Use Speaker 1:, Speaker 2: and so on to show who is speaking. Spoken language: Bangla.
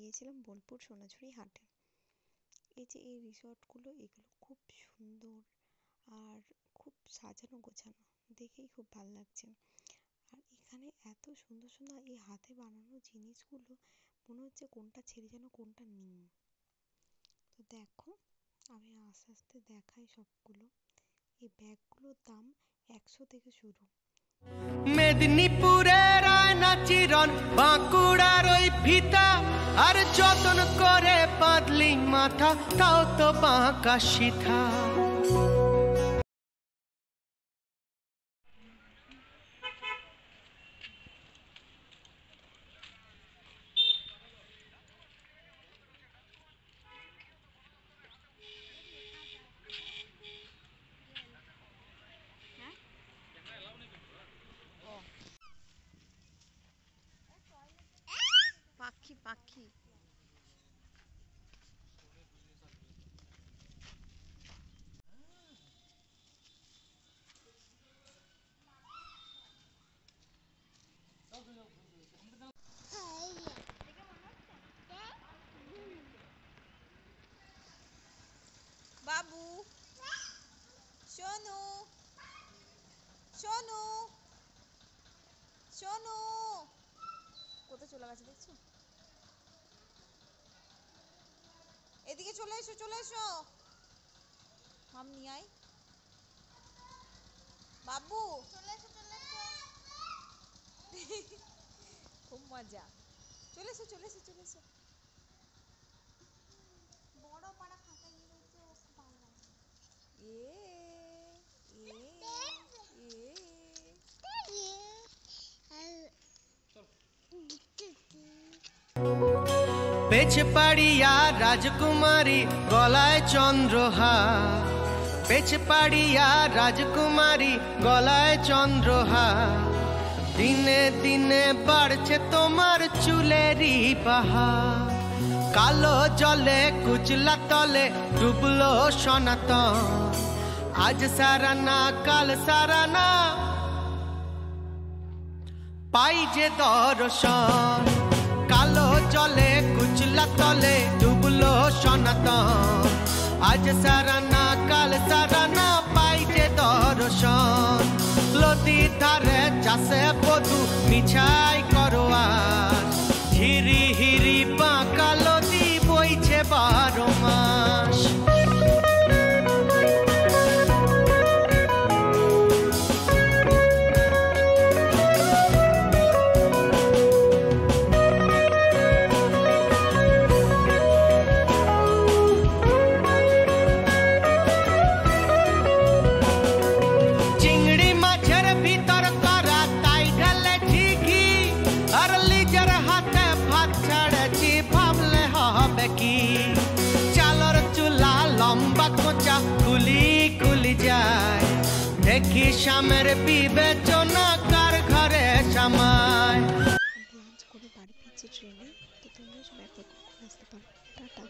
Speaker 1: গিয়েছিলাম বোলপুর সোনাঝুরি হাটে। এই যে এই রিসর্টগুলো, এগুলো খুব সুন্দর আর খুব সাজানো গোছানো, দেখেই খুব ভালো লাগছে। আর এখানে এত সুন্দর সুন্দর এই হাতে বানানো জিনিসগুলো, মনে হচ্ছে কোনটা ছেড়ে যেন কোনটা নিই। তো দেখো, আমি আস্তে আস্তে দেখাই সবগুলো। এই ব্যাগগুলোর দাম 100 থেকে শুরু।
Speaker 2: মেদিনীপুরের আয়না চিরন, বাঁকুড়ার ওই ফিতা, আর যতন করে বাঁধলি মাথা, তাও তো বাঁকা সিথা।
Speaker 1: পাখি পাখি বাবু, সোনু সোনু সোনু কোথায় চলে গেছে দেখছো? এদিকে চলে এসো, চলে এসো, মাম নিয়ে আয়। বাবু চলে এসো, চলে এসো। খুব মজা। চলে এসো, চলে এসো, চলে এসো। বড় পাড়া ফাঁকা গিয়ে রয়েছে, ও খুব ভালো লাগে।
Speaker 2: পেছপাড়িয়া রাজকুমারী গলায় চন্দ্রহার, পেছপাড়িয়া রাজকুমারী গলায় চন্দ্রহার, দিনে দিনে বাড়ছে তোমার চুলেরই বাহার। কালো জলে কুচলা তলে ডুবলো সনাতন, আজ সারানা কাল সারানা পাই যে দর্শন। কালো জলে কুচলা তলে ডুবলো সনাতন, আজ সারানা কাল সারানা পাই যে দর্শন। নদীর ধারে চাষে বধু মিছাই করোয়ার, হিরি হিরি বাঁকা নদী বইছে 12 মাস। চিংড়ি মাছের ভিতর করা তাই ঢেলেছি ঘি, আর লিজার হাতে ভাত ছেড়েছি, ভাবলে হবে কি? চালর চুলা লম্বা কোঁচা কুলি কুলি যায়, দেখি স্বামের বিবেচনা কার ঘরে সামায়।
Speaker 1: লাঞ্চ করে বাড়ি ফিরছি ট্রেনে। তো তোমরা সবাই একবার কখন আসতে পারো। টাটা।